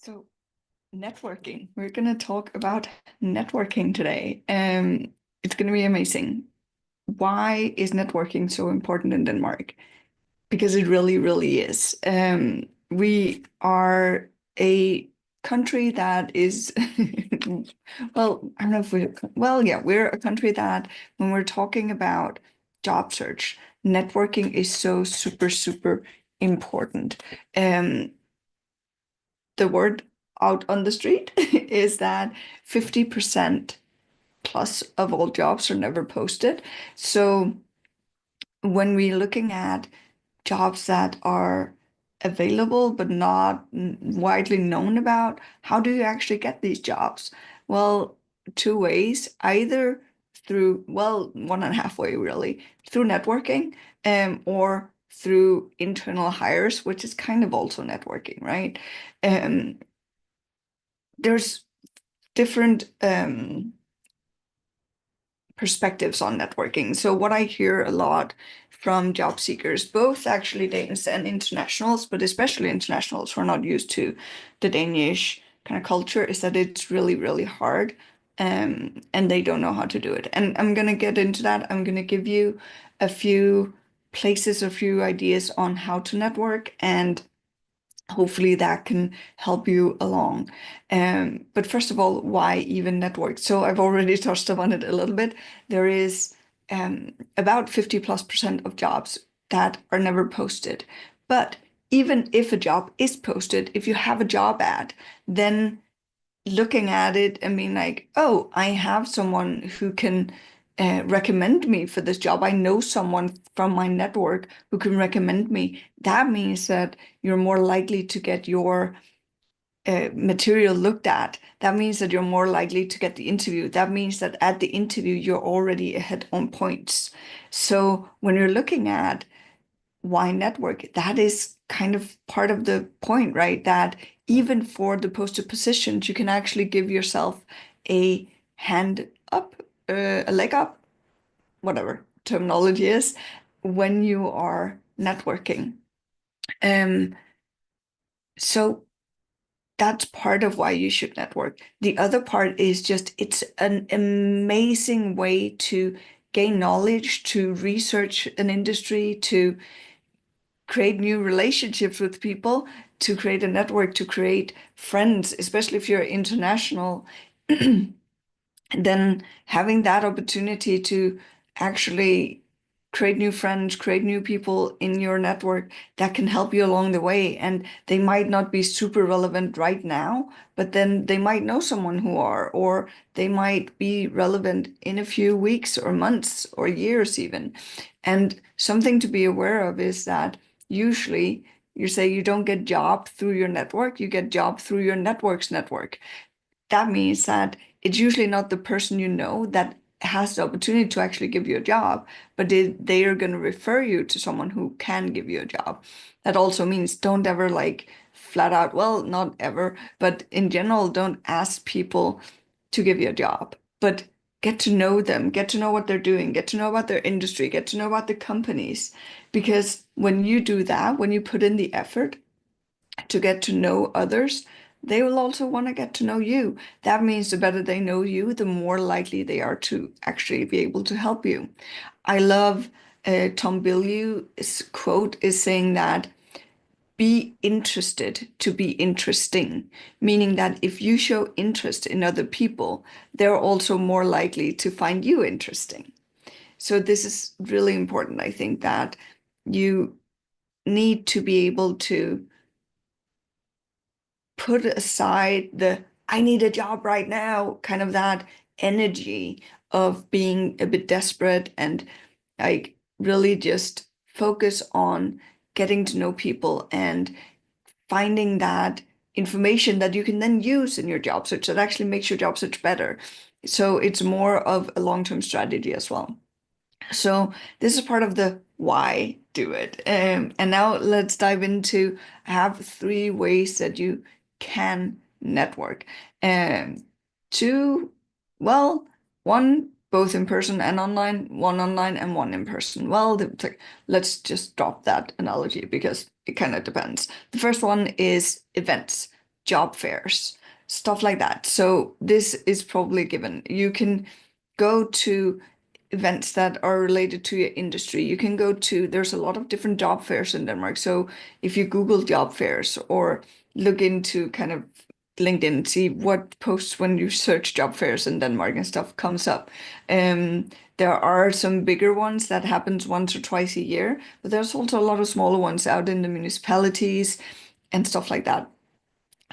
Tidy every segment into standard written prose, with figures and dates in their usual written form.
So, networking. We're going to talk about networking today. It's going to be amazing. Why is networking so important in Denmark? Because it really, really is. We are a country that is, well, I don't know if yeah, we're a country that when we're talking about job search, networking is so super, super important. Um, the word out on the street is that 50% plus of all jobs are never posted. So when we're looking at jobs that are available but not widely known about, how do you actually get these jobs? Well, two ways, either through, well, one and a half way really, through networking, or through internal hires, which is kind of also networking, right? Um, there's different perspectives on networking. So what I hear a lot from job seekers, both actually Danes and internationals, but especially internationals who are not used to the Danish kind of culture, is that it's really, really hard, and they don't know how to do it. And I'm going to get into that. I'm going to give you a few places, a few ideas on how to network, and hopefully that can help you along. But first of all, why even network? So I've already touched upon it a little bit. There is about 50+% of jobs that are never posted. But even if a job is posted, if you have a job ad, then looking at it and being like, oh, I have someone who can recommend me for this job. I know someone from my network who can recommend me. That means that you're more likely to get your material looked at. That means that you're more likely to get the interview. That means that at the interview, you're already ahead on points. So when you're looking at why network, that is kind of part of the point, right? That even for the posted positions, you can actually give yourself a hand up, a leg up, whatever terminology is, when you are networking. Um, so that's part of why you should network. The other part is just it's an amazing way to gain knowledge, to research an industry, to create new relationships with people, to create a network, to create friends, especially if you're international, then having that opportunity to actually create new friends, create new people in your network that can help you along the way. And they might not be super relevant right now, but then they might know someone who are, or they might be relevant in a few weeks or months or years even. And something to be aware of is that usually you say you don't get job through your network, you get job through your network's network. That means that it's usually not the person you know that has the opportunity to actually give you a job, but they are going to refer you to someone who can give you a job. That also means don't ever like flat out, well, not ever, but in general, don't ask people to give you a job, but get to know them, get to know what they're doing, get to know about their industry, get to know about the companies. Because when you do that, when you put in the effort, to get to know others, they will also want to get to know you. That means the better they know you, the more likely they are to actually be able to help you. I love Tom Bilyeu's quote is saying that be interested to be interesting, meaning that if you show interest in other people, they're also more likely to find you interesting. So this is really important. I think that you need to be able to put aside the I need a job right now, kind of that energy of being a bit desperate and like really just focus on getting to know people and finding that information that you can then use in your job search that actually makes your job search better. So it's more of a long-term strategy as well. So this is part of the why do it. And now let's dive into I have three ways that you can network. Um, two, well, one both in person and online and one in person. Well, let's just drop that analogy because it kind of depends. The first one is events. job fairs, stuff like that. So this is probably given. You can go to events that are related to your industry. You can go to, there's a lot of different job fairs in Denmark. So if you Google job fairs or look into kind of LinkedIn, see what posts when you search job fairs in Denmark and stuff comes up. There are some bigger ones that happens once or twice a year, but there's also a lot of smaller ones out in the municipalities and stuff like that.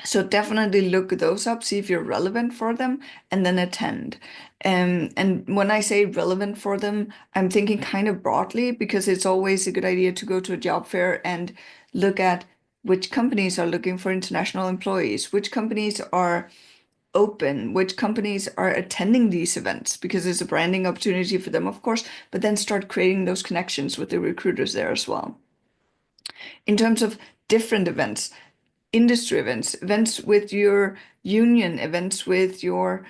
So definitely look those up, see if you're relevant for them, and then attend. And when I say relevant for them, I'm thinking kind of broadly because it's always a good idea to go to a job fair and look at which companies are looking for international employees, which companies are open, which companies are attending these events because it's a branding opportunity for them, of course, but then start creating those connections with the recruiters there as well. In terms of different events, industry events, events with your union, events with your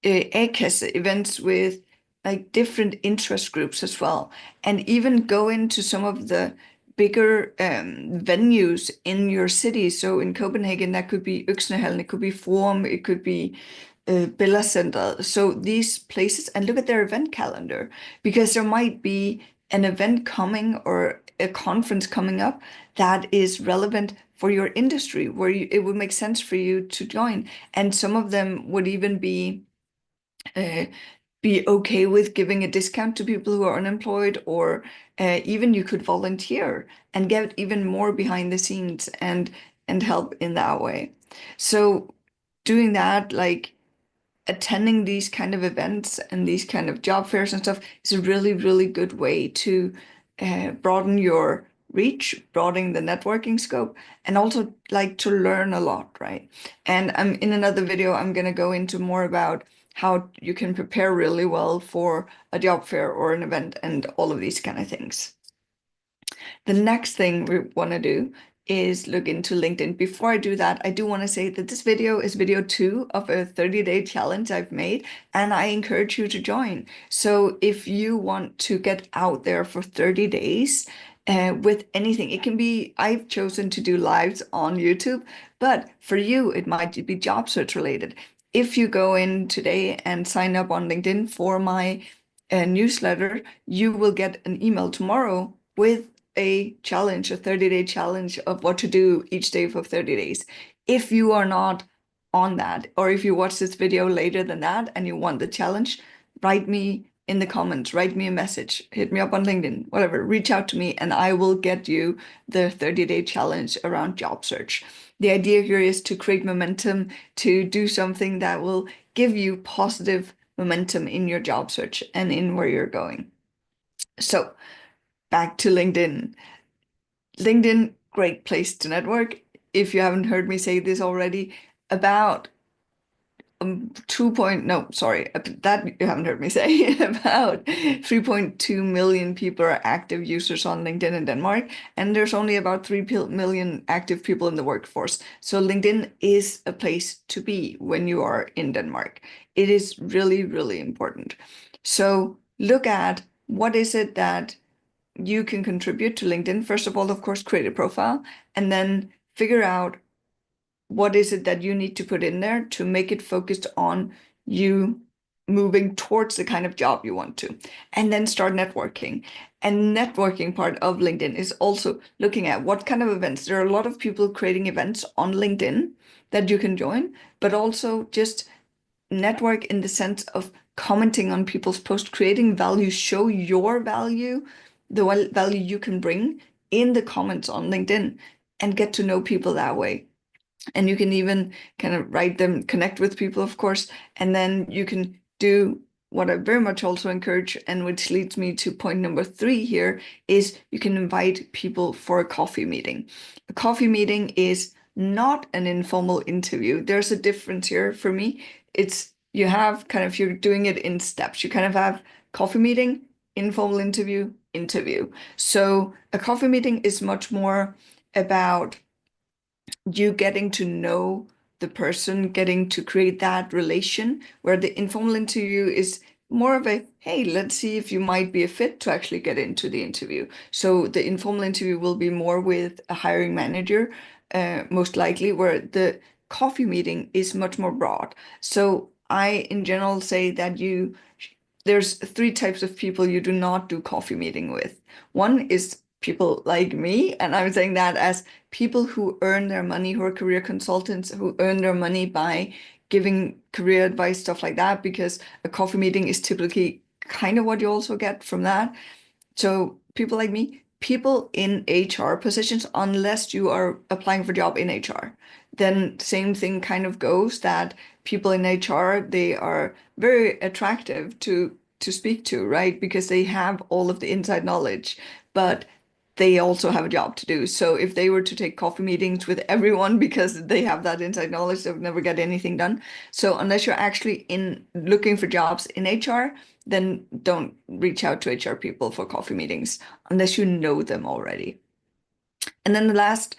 ACAS, events with like different interest groups as well, and even go into some of the bigger venues in your city. So in Copenhagen, that could be Øksnehallen, it could be Forum, it could be Bella Center. So these places, and look at their event calendar because there might be an event coming or a conference coming up that is relevant for your industry, where it would make sense for you to join. And some of them would even be okay with giving a discount to people who are unemployed, or even you could volunteer and get even more behind the scenes and help in that way. So doing that, like attending these kind of events and these kind of job fairs and stuff is a really, really good way to broaden your reach, broaden the networking scope, and also like to learn a lot, right? And I'm in another video, I'm gonna go into more about how you can prepare really well for a job fair or an event and all of these kind of things. The next thing we want to do is look into LinkedIn. Before I do that, I do want to say that this video is video 2 of a 30-day challenge I've made, and I encourage you to join. So if you want to get out there for 30 days with anything, it can be, I've chosen to do lives on YouTube, but for you, it might be job search related. If you go in today and sign up on LinkedIn for my newsletter, you will get an email tomorrow with a challenge, a 30-day challenge of what to do each day for 30 days. If you are not on that, or if you watch this video later than that and you want the challenge, write me in the comments, write me a message, hit me up on LinkedIn, whatever, reach out to me and I will get you the 30-day challenge around job search. The idea here is to create momentum, to do something that will give you positive momentum in your job search and in where you're going. So back to LinkedIn. LinkedIn, great place to network. If you haven't heard me say this already, about that you haven't heard me say, about 3.2 million people are active users on LinkedIn in Denmark, and there's only about 3 million active people in the workforce. So LinkedIn is a place to be when you are in Denmark. It is really, really important. So look at what is it that you can contribute to LinkedIn. First of all, of course, create a profile and then figure out what is it that you need to put in there to make it focused on you moving towards the kind of job you want to, and then start networking. And networking part of LinkedIn is also looking at what kind of events. There are a lot of people creating events on LinkedIn that you can join, but also just network in the sense of commenting on people's posts, creating value, show your value, the value you can bring in the comments on LinkedIn, and get to know people that way. And you can even kind of write them, connect with people, of course, and then you can do what I very much also encourage, and which leads me to point number 3 here, is you can invite people for a coffee meeting. A coffee meeting is not an informal interview. There's a difference here for me. It's you have kind of, you're doing it in steps. You kind of have coffee meeting, informal interview, interview. So a coffee meeting is much more about you getting to know the person, getting to create that relation, where the informal interview is more of a, hey, let's see if you might be a fit to actually get into the interview. So the informal interview will be more with a hiring manager, most likely, where the coffee meeting is much more broad. So I, in general, say that there's three types of people you do not do coffee meeting with. One is people like me, and I'm saying that as people who earn their money, who are career consultants, who earn their money by giving career advice, stuff like that, because a coffee meeting is typically kind of what you also get from that. So people like me, people in HR positions, unless you are applying for a job in HR, then same thing kind of goes that people in HR, they are very attractive to speak to, right? Because they have all of the inside knowledge, but they also have a job to do. So if they were to take coffee meetings with everyone because they have that inside knowledge, they would never get anything done. So unless you're actually in looking for jobs in HR, then don't reach out to HR people for coffee meetings unless you know them already. And then the last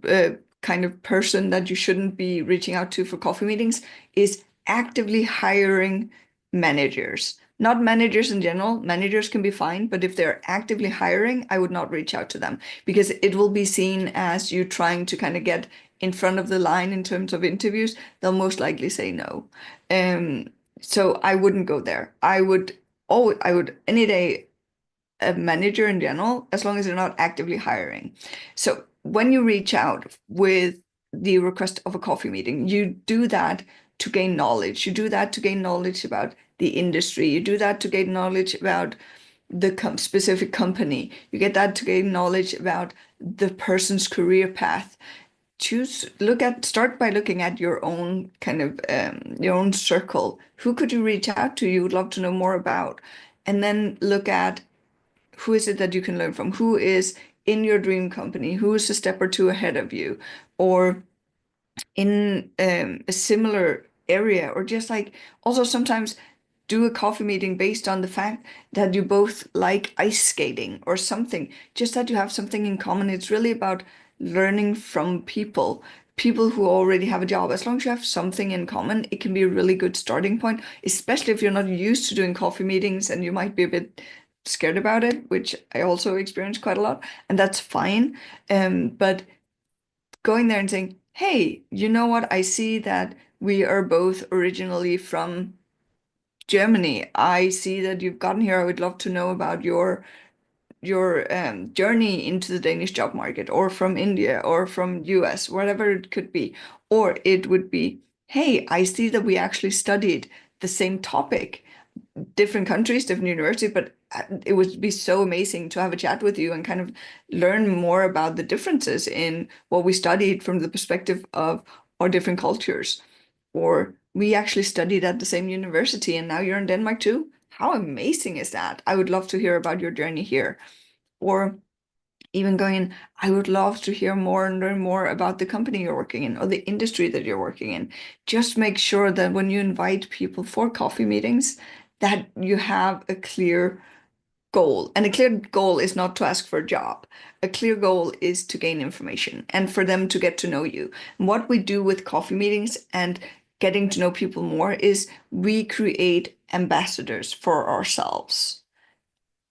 uh, kind of person that you shouldn't be reaching out to for coffee meetings is actively hiring managers. Not managers in general. Managers can be fine, but if they're actively hiring, I would not reach out to them because it will be seen as you trying to kind of get in front of the line in terms of interviews. They'll most likely say no. Um, so I wouldn't go there. I would any day a manager in general, as long as they're not actively hiring. So when you reach out with the request of a coffee meeting, you do that to gain knowledge. You do that to gain knowledge about the industry. You do that to gain knowledge about the specific company. You get that to gain knowledge about the person's career path. Start by looking at your own kind of your own circle. Who could you reach out to? You would love to know more about, and then look at who is it that you can learn from? Who is in your dream company? Who is a step or two ahead of you? Or in a similar area? Or just like also sometimes do a coffee meeting based on the fact that you both like ice skating or something, just that you have something in common. It's really about learning from people who already have a job. As long as you have something in common, it can be a really good starting point, especially if you're not used to doing coffee meetings and you might be a bit scared about it, which I also experience quite a lot, and that's fine. But going there and saying, hey, you know what? I see that we are both originally from Germany. I see that you've gotten here. I would love to know about your journey into the Danish job market, or from India, or from US, whatever it could be. Or it would be, hey, I see that we actually studied the same topic, different countries, different universities, but it would be so amazing to have a chat with you and kind of learn more about the differences in what we studied from the perspective of our different cultures. Or we actually studied at the same university and now you're in Denmark too. How amazing is that? I would love to hear about your journey here. Or even going, I would love to hear more and learn more about the company you're working in or the industry that you're working in. Just make sure that when you invite people for coffee meetings, that you have a clear goal. And a clear goal is not to ask for a job. A clear goal is to gain information and for them to get to know you. And what we do with coffee meetings and getting to know people more is we create ambassadors for ourselves.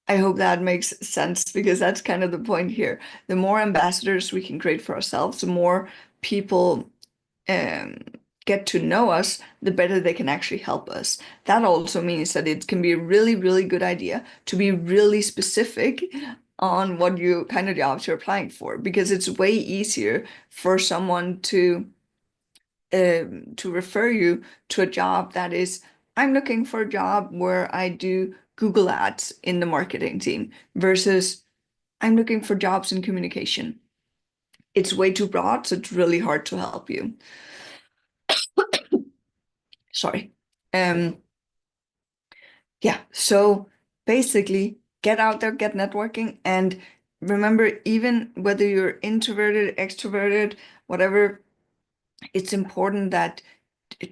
I hope that makes sense because that's kind of the point here. The more ambassadors we can create for ourselves, the more people um, get to know us, the better they can actually help us. That also means that it can be a really, really good idea to be really specific on what you kind of jobs you're applying for, because it's way easier for someone to refer you to a job that is, I'm looking for a job where I do Google Ads in the marketing team versus I'm looking for jobs in communication. It's way too broad, so it's really hard to help you. Sorry. Um, yeah, so basically get out there, get networking, and remember, even whether you're introverted, extroverted, whatever, it's important that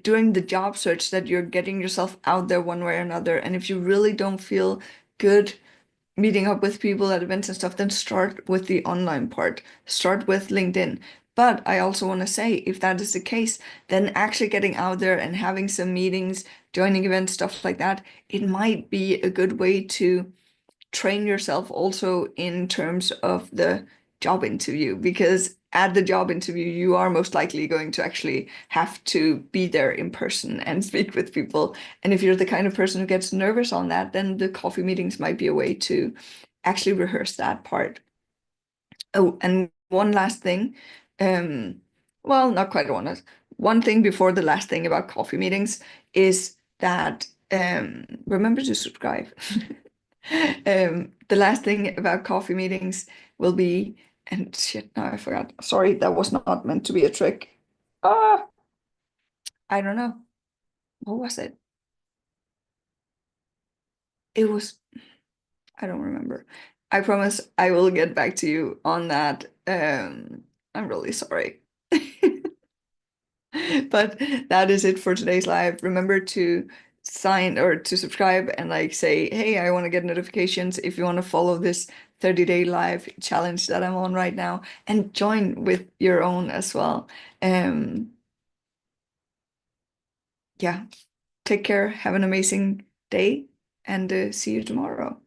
during the job search that you're getting yourself out there one way or another. And if you really don't feel good meeting up with people at events and stuff, then start with the online part. Start with LinkedIn. But I also want to say, if that is the case, then actually getting out there and having some meetings, joining events, stuff like that, it might be a good way to train yourself also in terms of the job interview, because at the job interview, you are most likely going to actually have to be there in person and speak with people. And if you're the kind of person who gets nervous on that, then the coffee meetings might be a way to actually rehearse that part. Oh, and one last thing. Um, well, not quite one last. One thing before the last thing about coffee meetings is that remember to subscribe. The last thing about coffee meetings will be, and shit, now I forgot. Sorry, that was not meant to be a trick. Ah, I don't know. What was it? It was, I don't remember. I promise I will get back to you on that. I'm really sorry. But that is it for today's live. Remember to sign or to subscribe and like say, hey, I want to get notifications if you want to follow this 30-day live challenge that I'm on right now and join with your own as well. Um, yeah, take care, have an amazing day, and see you tomorrow.